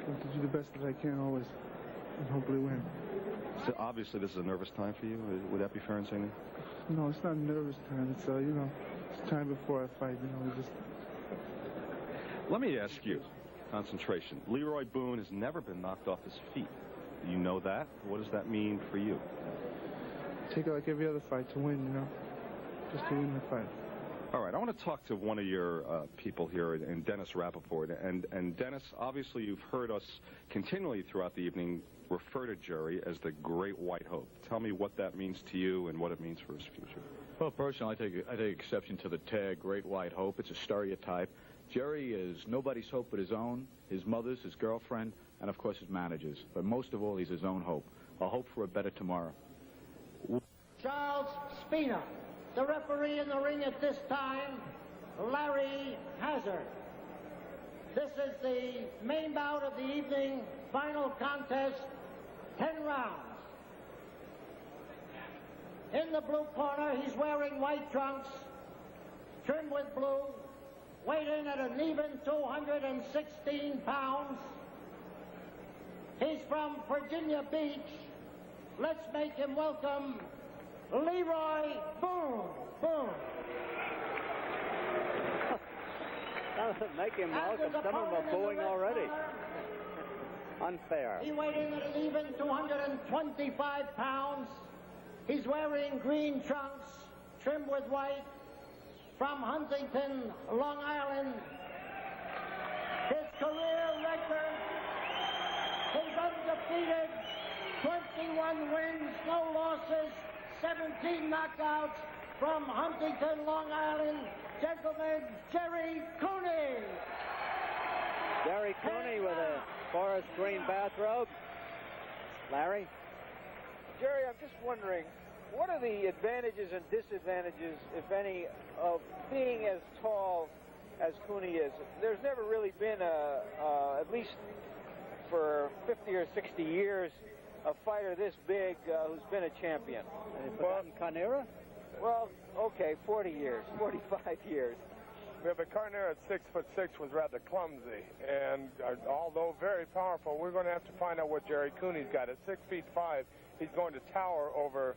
have to do the best that I can always, and hopefully win. So obviously, this is a nervous time for you. Would that be fair in saying that? No, it's not a nervous time. It's you know, it's time before I fight. You know, just. Let me ask you, concentration. Leroy Boone has never been knocked off his feet. You know that? What does that mean for you? Take it like every other fight to win, you know, just to win the fight. All right, I want to talk to one of your people here, and Dennis Rappaport. And Dennis, obviously you've heard us continually throughout the evening refer to Gerry as the Great White Hope. Tell me what that means to you and what it means for his future. Well, personally, I take exception to the tag Great White Hope. It's a stereotype. Gerry is nobody's hope but his own, his mother's, his girlfriend, and of course his manager's. But most of all, he's his own hope. A hope for a better tomorrow. Charles Spina. The referee in the ring at this time, Larry Hazard. This is the main bout of the evening, final contest, 10 rounds. In the blue corner, he's wearing white trunks, trimmed with blue, weighed in at an even 216 pounds. He's from Virginia Beach. Let's make him welcome Leroy Boone. Boone. Make him welcome. Some of them are booing already. Unfair. He weighed in at an even 225 pounds. He's wearing green trunks, trimmed with white, from Huntington, Long Island. His career record, he's undefeated, 21 wins, no losses, 17 knockouts, from Huntington, Long Island. Gentlemen, Gerry Cooney. Gerry Cooney with a forest green bathrobe. Larry? Gerry, I'm just wondering, what are the advantages and disadvantages, if any, of being as tall as Cooney is? There's never really been at least for 50 or 60 years, a fighter this big who's been a champion. Well, Carnera? Well, okay, 40 years, 45 years. Yeah, but Carnera at 6'6" was rather clumsy, and although very powerful, we're going to have to find out what Gerry Cooney's got. At 6'5", he's going to tower over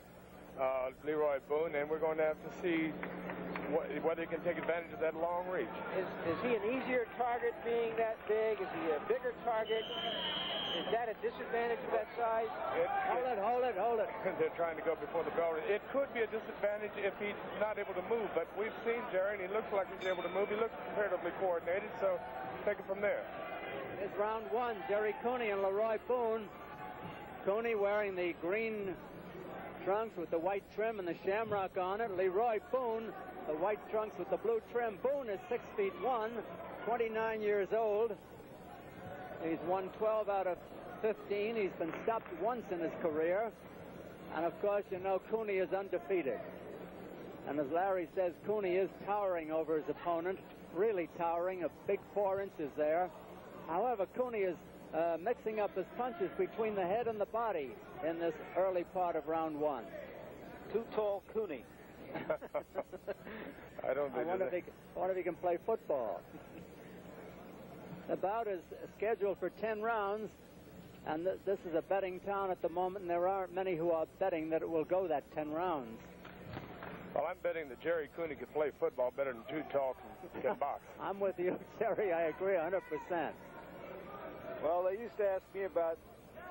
Leroy Boone, and we're going to have to see whether he can take advantage of that long reach. Is he an easier target being that big? Is he a bigger target? Is that a disadvantage of that size? Hold it. They're trying to go before the bell. It could be a disadvantage if he's not able to move, but we've seen Gerry, and he looks like he's able to move. He looks comparatively coordinated, so take it from there. It's round one. Gerry Cooney and Leroy Boone. Cooney wearing the green trunks with the white trim and the shamrock on it. Leroy Boone, the white trunks with the blue trim. Boone is 6'1", 29 years old. He's won 12 out of 15. He's been stopped once in his career. And, of course, you know Cooney is undefeated. And as Larry says, Cooney is towering over his opponent, really towering, a big 4 inches there. However, Cooney is mixing up his punches between the head and the body in this early part of round one. Too tall Cooney. I don't think I wonder if he can play football. The bout is scheduled for 10 rounds, and this is a betting town at the moment, and there aren't many who are betting that it will go that 10 rounds. Well, I'm betting that Gerry Cooney can play football better than Too Tall can box. I'm with you, Gerry. I agree 100%. Well, they used to ask me about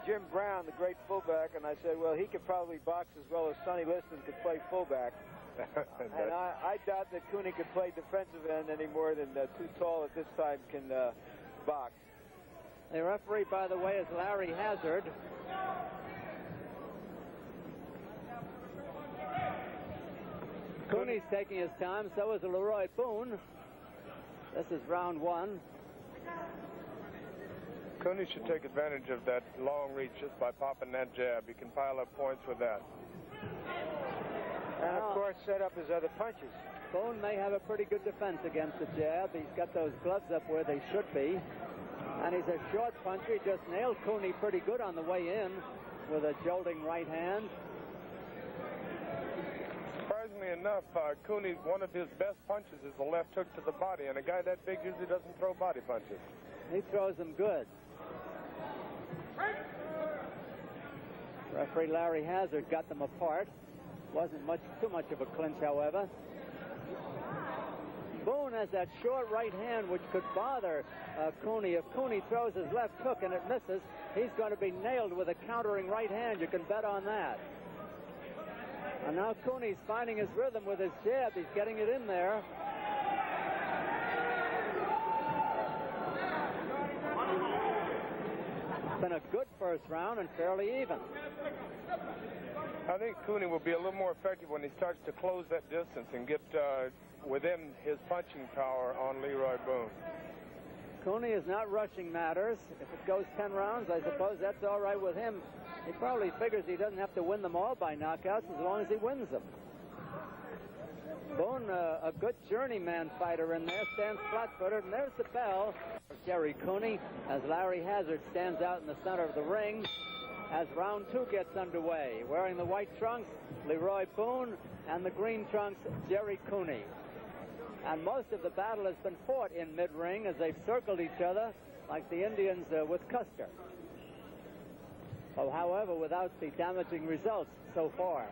Jim Brown, the great fullback, and I said, well, he could probably box as well as Sonny Liston could play fullback. And I doubt that Cooney could play defensive end any more than Too Tall at this time can box. The referee, by the way, is Larry Hazard. Cooney's taking his time, so is Leroy Boone. This is round one. Cooney should take advantage of that long reach just by popping that jab. He can pile up points with that. And, of course, set up his other punches. Boone may have a pretty good defense against the jab. He's got those gloves up where they should be. And he's a short puncher. He just nailed Cooney pretty good on the way in with a jolting right hand. Surprisingly enough, Cooney, one of his best punches is the left hook to the body, and a guy that big usually doesn't throw body punches. He throws them good. Referee Larry Hazard got them apart. Wasn't too much of a clinch, however. Boone has that short right hand which could bother Cooney. If Cooney throws his left hook and it misses, he's going to be nailed with a countering right hand. You can bet on that. And now Cooney's finding his rhythm with his jab. He's getting it in there. It's been a good first round and fairly even. I think Cooney will be a little more effective when he starts to close that distance and get within his punching power on Leroy Boone. Cooney is not rushing matters. If it goes 10 rounds, I suppose that's all right with him. He probably figures he doesn't have to win them all by knockouts as long as he wins them. Boone, a good journeyman fighter in there, stands flat-footed, and there's the bell for Gerry Cooney as Larry Hazard stands out in the center of the ring as round 2 gets underway. Wearing the white trunks, Leroy Boone, and the green trunks, Gerry Cooney. And most of the battle has been fought in mid-ring as they've circled each other like the Indians with Custer. Oh, however, without the damaging results so far.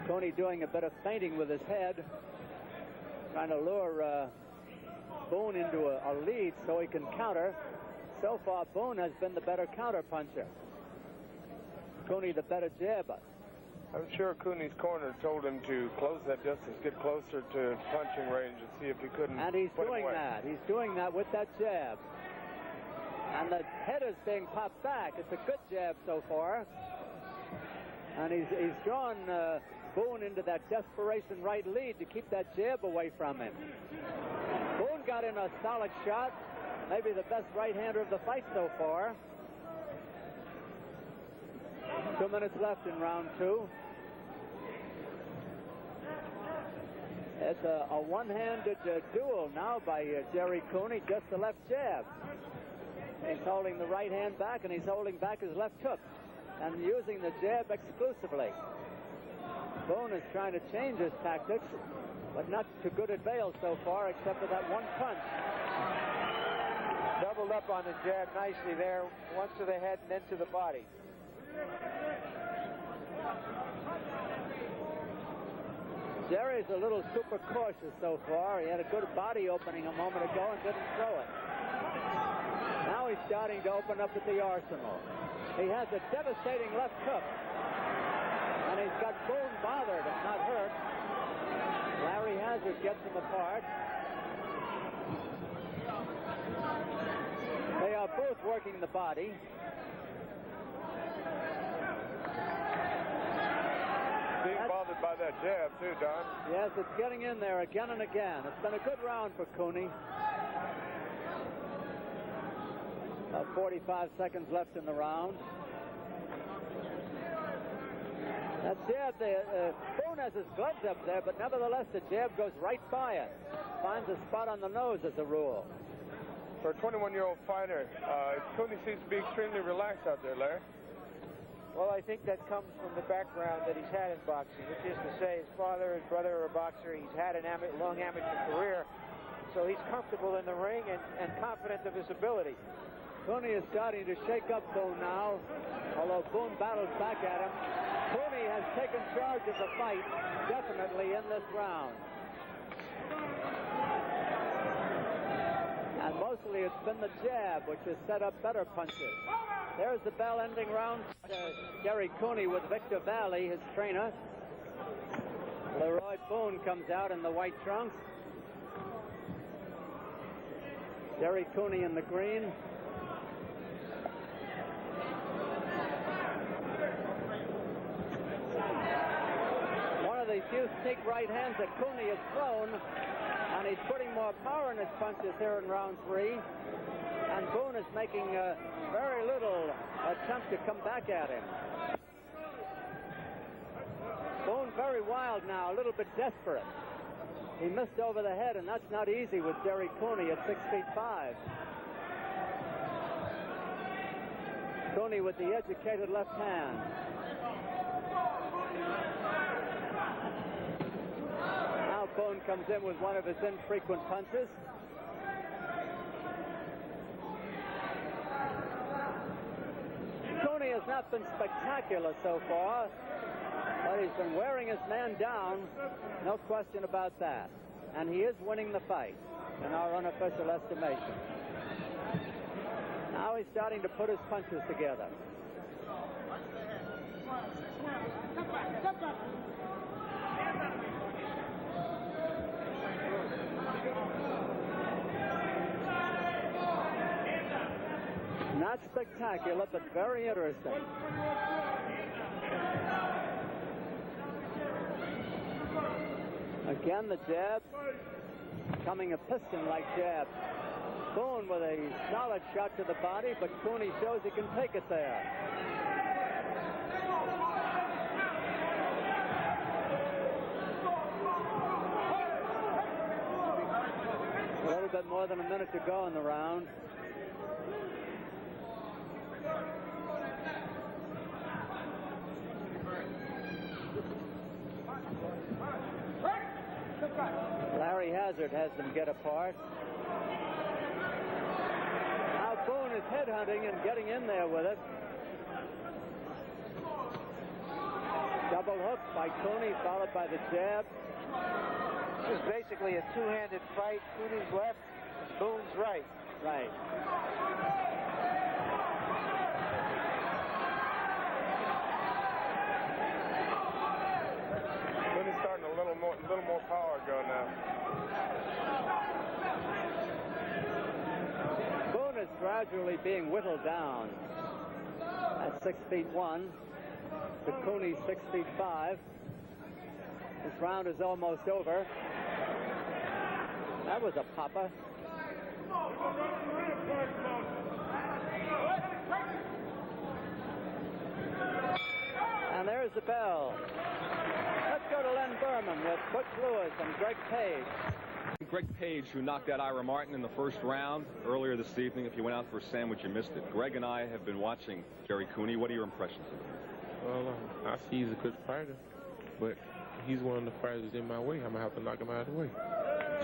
Cooney doing a bit of feinting with his head, trying to lure Boone into a lead so he can counter. So far, Boone has been the better counter puncher. Cooney the better jabber. I'm sure Cooney's corner told him to close that distance, get closer to punching range, and see if he couldn't. And he's doing that. He's doing that with that jab. And the head is being popped back. It's a good jab so far. And he's drawn Boone into that desperation right lead to keep that jab away from him. Boone got in a solid shot. Maybe the best right-hander of the fight so far. 2 minutes left in round 2. It's a one-handed duel now by Gerry Cooney, just the left jab. He's holding the right hand back, and he's holding back his left hook, and using the jab exclusively. Boone is trying to change his tactics, but not to good avail so far, except for that one punch. Doubled up on the jab nicely there, once to the head and then to the body. Jerry's a little super cautious so far. He had a good body opening a moment ago and didn't throw it. Now he's starting to open up at the arsenal. He has a devastating left hook. And he's got Boone bothered, if not hurt. Larry Hazard gets him apart. They are both working the body. Being bothered by that jab, too, Don. Yes, it's getting in there again and again. It's been a good round for Cooney. 45 seconds left in the round. That jab, Boone has his gloves up there, but nevertheless the jab goes right by it. Finds a spot on the nose as a rule. For a 21-year-old fighter, Cooney seems to be extremely relaxed out there, Larry. Well, I think that comes from the background that he's had in boxing, which is to say his father, his brother are a boxer. He's had a long amateur career, so he's comfortable in the ring and confident of his ability. Cooney is starting to shake up Boone now, although Boone battles back at him. Cooney has taken charge of the fight, definitely in this round. And mostly it's been the jab, which has set up better punches. There's the bell ending round. Gerry Cooney with Victor Valley, his trainer. Leroy Boone comes out in the white trunks. Gerry Cooney in the green. One of the few sneak right hands that Cooney has thrown, and he's putting more power in his punches here in round 3. And Boone is making very little attempt to come back at him. Boone very wild now, a little bit desperate. He missed over the head, and that's not easy with Gerry Cooney at 6'5". Cooney with the educated left hand. Now Boone comes in with one of his infrequent punches. has not been spectacular so far, but he's been wearing his man down, no question about that. And he is winning the fight in our unofficial estimation. Now he's starting to put his punches together. Not spectacular, but very interesting. Again, the jab, coming a piston-like jab. Boone with a solid shot to the body, but Cooney shows he can take it there. A little bit more than a minute to go in the round. Larry Hazard has them get apart. Now Boone is headhunting and getting in there with it. Double hook by Cooney, followed by the jab. This is basically a two-handed fight. Cooney's left, Boone's right. Right. Cooney's starting a little more power go now. Boone is gradually being whittled down at 6'1". To Cooney 6'5". This round is almost over. That was a popper. And there's the bell. Let's go to Len Berman with Butch Lewis and Greg Page. Greg Page, who knocked out Ira Martin in the first round earlier this evening. If you went out for a sandwich, you missed it. Greg and I have been watching Gerry Cooney. What are your impressions of him? Well, I see he's a good fighter, but he's one of the fighters in my way. I'm going to have to knock him out of the way.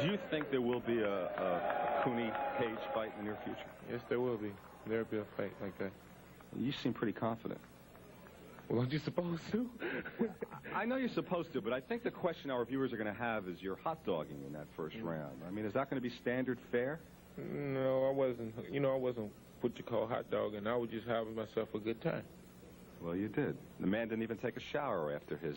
Do you think there will be a Cooney-Page fight in the near future? Yes, there will be. There will be a fight like that. You seem pretty confident. Well, aren't you supposed to? I know you're supposed to, but I think the question our viewers are going to have is your hot dogging in that first round. I mean, is that going to be standard fare? No, I wasn't. You know, I wasn't what you call hot dogging. I was just having myself a good time. Well, you did. The man didn't even take a shower after his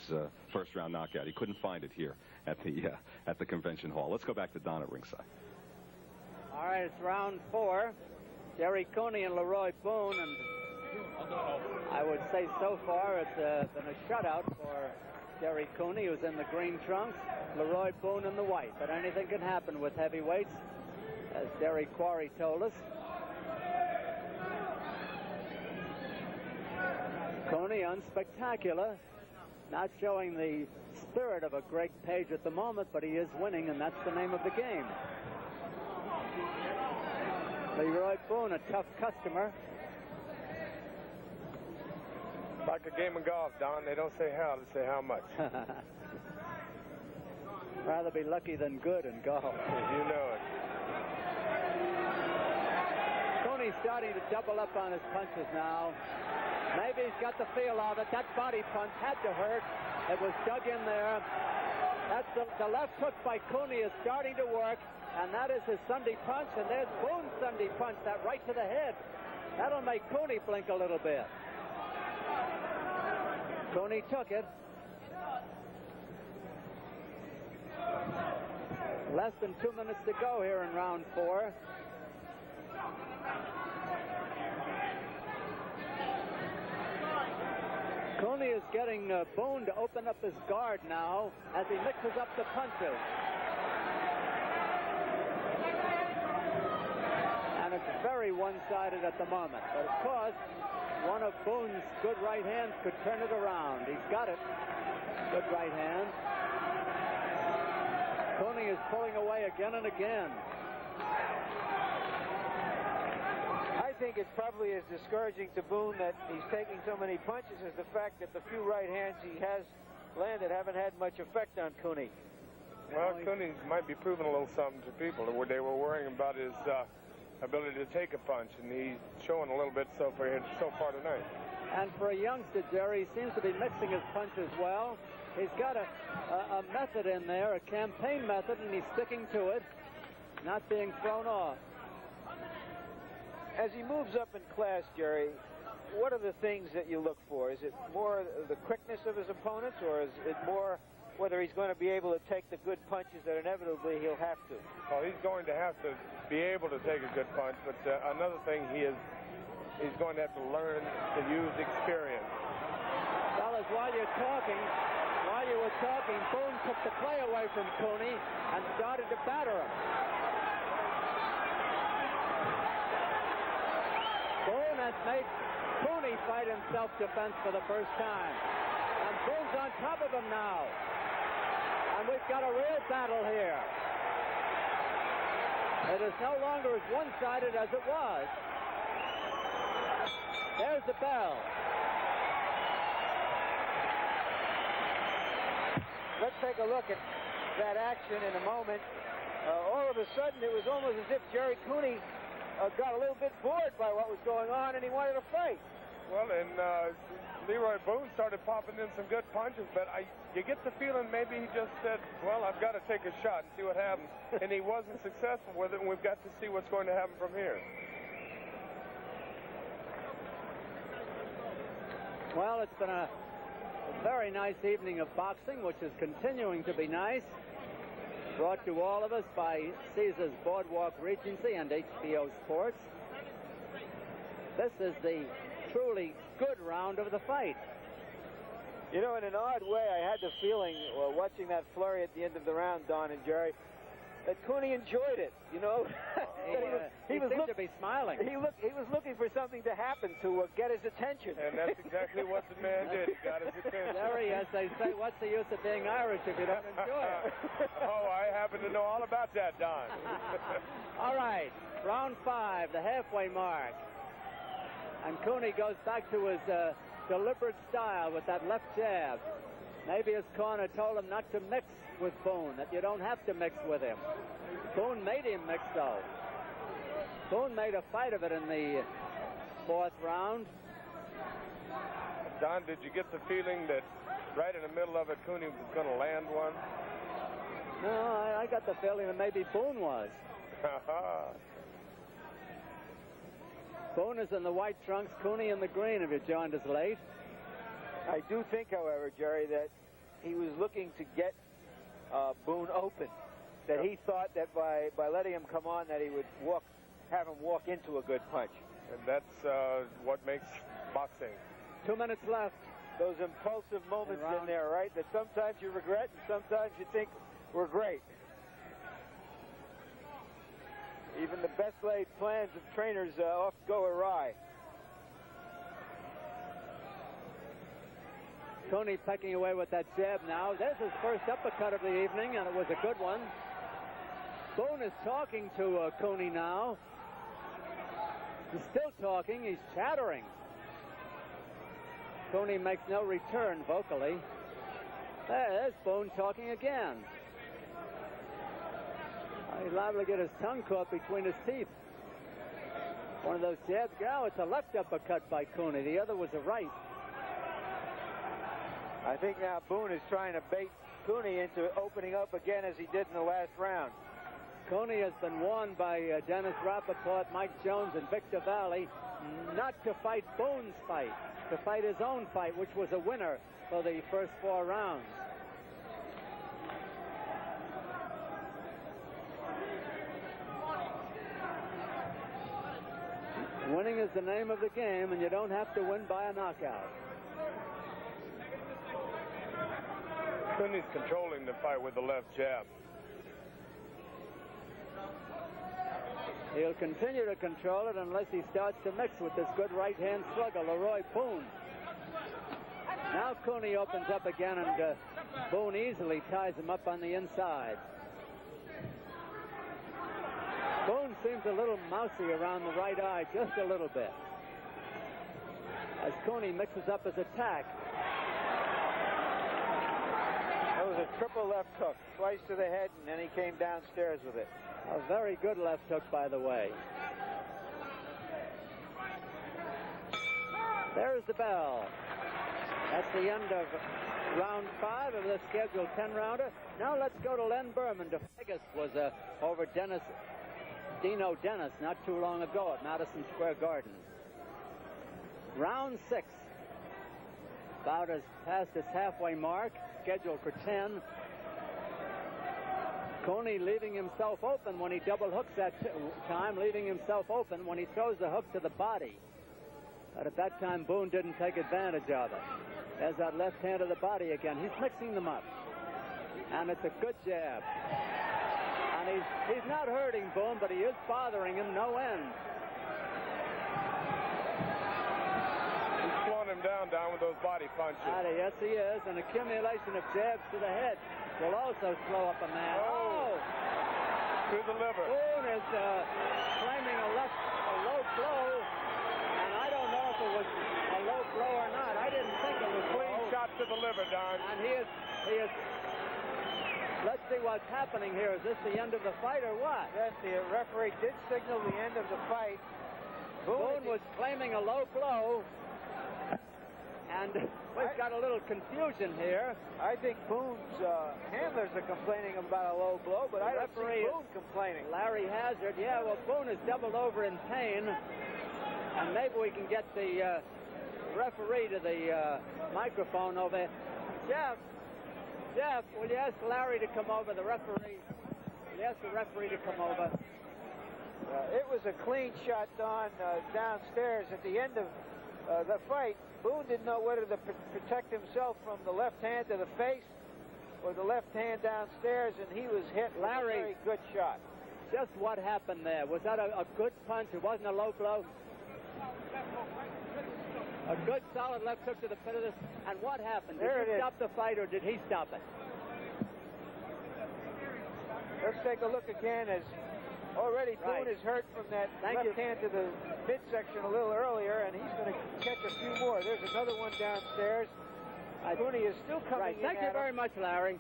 first-round knockout. He couldn't find it here at the convention hall. Let's go back to Don at ringside. All right, it's round 4. Gerry Cooney and Leroy Boone, and I would say so far it's been a shutout for Gerry Cooney, who's in the green trunks, Leroy Boone in the white. But anything can happen with heavyweights, as Derry Quarry told us. Cooney unspectacular, not showing the spirit of a Greg Page at the moment, but he is winning, and that's the name of the game. Leroy Boone, a tough customer. Like a game of golf, Don. They don't say how, they say how much. Rather be lucky than good in golf. You know it. Cooney's starting to double up on his punches now. Maybe he's got the feel of it. That body punch had to hurt. It was dug in there. That's the left hook by Cooney is starting to work, and that is his Sunday punch, and there's Boone's Sunday punch, that right to the head. That'll make Cooney blink a little bit. Cooney took it. Less than 2 minutes to go here in round 4. Cooney is getting Boone to open up his guard now as he mixes up the punches. And it's very one-sided at the moment. But of course, one of Boone's good right hands could turn it around. He's got it. Good right hand. Cooney is pulling away again and again. I think it's probably as discouraging to Boone that he's taking so many punches as the fact that the few right hands he has landed haven't had much effect on Cooney. Well, Cooney might be proving a little something to people. They were worrying about his ability to take a punch, and he's showing a little bit so far tonight. And for a youngster, Jerry, he seems to be mixing his punches well. He's got a method in there, a campaign method, and he's sticking to it, not being thrown off. As he moves up in class, Jerry, what are the things that you look for? Is it more the quickness of his opponents, or is it more whether he's going to be able to take the good punches that inevitably he'll have to? Well, he's going to have to be able to take a good punch, but another thing he's going to have to learn to use experience. Fellas, while you were talking, Boone took the play away from Cooney and started to batter him. Boone has made Cooney fight in self-defense for the first time. And Boone's on top of him now. And we've got a real battle here. It is no longer as one-sided as it was. There's the bell. Let's take a look at that action in a moment. All of a sudden, it was almost as if Gerry Cooney got a little bit bored by what was going on, and he wanted to fight. Well, and Leroy Boone started popping in some good punches, but you get the feeling maybe he just said, well, I've got to take a shot and see what happens. And he wasn't successful with it, and we've got to see what's going to happen from here. Well, it's been a very nice evening of boxing, which is continuing to be nice. Brought to all of us by Caesars Boardwalk Regency and HBO Sports. This is the truly good round of the fight. You know, in an odd way, I had the feeling, watching that flurry at the end of the round, Don and Jerry, that Cooney enjoyed it, you know. He seemed to be smiling. He was looking for something to happen to get his attention. And that's exactly what the man did. He got his attention. Larry, as they say, what's the use of being Irish if you don't enjoy it? Oh, I happen to know all about that, Don. All right, round 5, the halfway mark. And Cooney goes back to his deliberate style with that left jab. Maybe his corner told him not to mix with Boone, that you don't have to mix with him. Boone made him mix, though. Boone made a fight of it in the 4th round. Don, did you get the feeling that right in the middle of it, Cooney was going to land one? No, I got the feeling that maybe Boone was. Boone is in the white trunks, Cooney in the green, if you joined us late. I do think, however, Jerry, that he was looking to get Boone open. That he thought that by letting him come on, that he would have him walk into a good punch. And that's what makes boxing. 2 minutes left. Those impulsive moments in there, right? That sometimes you regret and sometimes you think were great. Even the best laid plans of trainers often go awry. Cooney pecking away with that jab now. There's his first uppercut of the evening, and it was a good one. Boone is talking to Cooney now. He's still talking. He's chattering. Cooney makes no return vocally. There's Boone talking again. He's liable to get his tongue caught between his teeth. One of those jabs. Now it's a left uppercut by Cooney. The other was a right. I think now Boone is trying to bait Cooney into opening up again as he did in the last round. Cooney has been warned by Dennis Rappaport, Mike Jones, and Victor Valley not to fight Boone's fight, to fight his own fight, which was a winner for the first 4 rounds. Winning is the name of the game, and you don't have to win by a knockout. Cooney's controlling the fight with the left jab. He'll continue to control it unless he starts to mix with this good right-hand slugger, Leroy Boone. Now Cooney opens up again, and Boone easily ties him up on the inside. Boone seems a little mousy around the right eye, just a little bit, as Cooney mixes up his attack. That was a triple left hook, twice to the head, and then he came downstairs with it. A very good left hook, by the way. There's there's the bell. That's the end of round 5 of the scheduled 10-rounder. Now let's go to Len Berman. DeFegus was over Dino Dennis not too long ago at Madison Square Garden. Round 6. About as past its halfway mark, scheduled for 10. Cooney leaving himself open when he double hooks that time, leaving himself open when he throws the hook to the body. But at that time, Boone didn't take advantage of it. There's that left hand to the body again. He's mixing them up. And it's a good jab. And he's not hurting Boone, but he is bothering him no end. He's slowing him down with those body punches. Yes, he is. An accumulation of jabs to the head will also slow up a man. Oh! To the liver. Boone is claiming a low blow, and I don't know if it was a low blow or not. I didn't think it was clean shot to the liver, Don. And he is. Let's see what's happening here. Is this the end of the fight or what? Yes, the referee did signal the end of the fight. Boone was claiming a low blow. And we've got a little confusion here. I think Boone's handlers are complaining about a low blow, but I don't see Boone complaining. Larry Hazard, yeah, well, Boone is doubled over in pain. And maybe we can get the referee to the microphone over. Jeff, will you ask Larry to come over, the referee? Will you ask the referee to come over? It was a clean shot, Don, downstairs at the end of the fight. Boone didn't know whether to protect himself from the left hand to the face or the left hand downstairs, and he was hit. Larry, with a very good shot. Just what happened there? Was that a good punch? It wasn't a low blow? A good solid left hook to the pit of this. And what happened? Did you stop the fight or did he stop it? Let's take a look again as already Boone is hurt from that left hand to the midsection a little earlier, and he's going to catch a few more. There's another one downstairs. Cooney is still coming in. Thank you very much, Larry.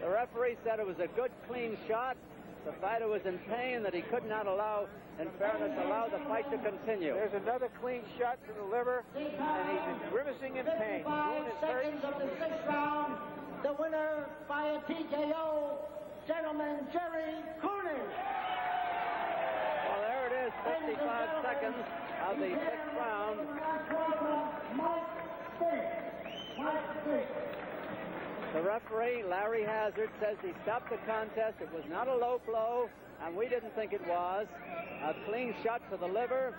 The referee said it was a good, clean shot. The fighter was in pain, that he could not allow, in fairness, allow the fight to continue. There's another clean shot to the liver, and he's grimacing in pain. Boone is hurt. Seconds of the 6th round, the winner by a TKO, gentleman, Gerry Cooney. Well, there it is, 55 seconds of the 6th round. The referee, Larry Hazard, says he stopped the contest. It was not a low blow, and we didn't think it was. A clean shot to the liver.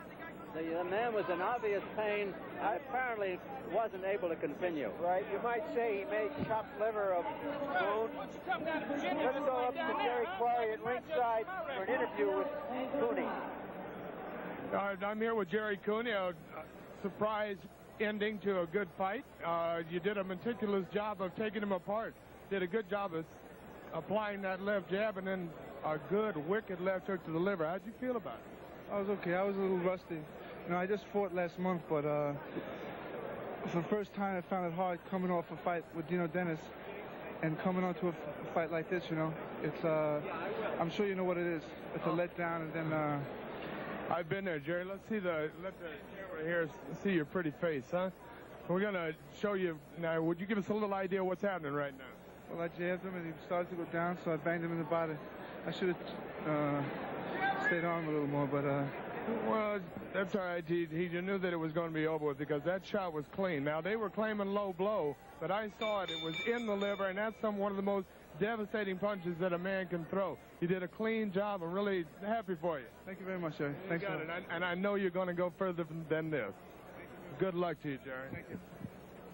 The man was in obvious pain, and apparently wasn't able to continue. Right, you might say he made chopped liver of Boone. Let's go up to Jerry Quarry at ringside for an interview with Cooney. I'm here with Gerry Cooney. A surprise ending to a good fight. You did a meticulous job of taking him apart. Did a good job of applying that left jab and then a good, wicked left hook to the liver. How'd you feel about it? I was okay. I was a little rusty. You know, I just fought last month, but for the first time I found it hard coming off a fight with Dino Dennis and coming onto a fight like this, you know. It's, I'm sure you know what it is. It's a letdown, and then... I've been there, Jerry. Let the camera here see your pretty face, huh? We're going to show you now. Would you give us a little idea what's happening right now? Well, I jabbed him, and he started to go down, so I banged him in the body. I should have stayed on him a little more, but... Well, that's all right. You knew that it was going to be over with because that shot was clean. Now, they were claiming low blow, but I saw it. It was in the liver, and that's one of the most devastating punches that a man can throw. You did a clean job. I'm really happy for you. Thank you very much, Jerry. Thanks. And I know you're going to go further than this. Good luck to you, Jerry. Thank you.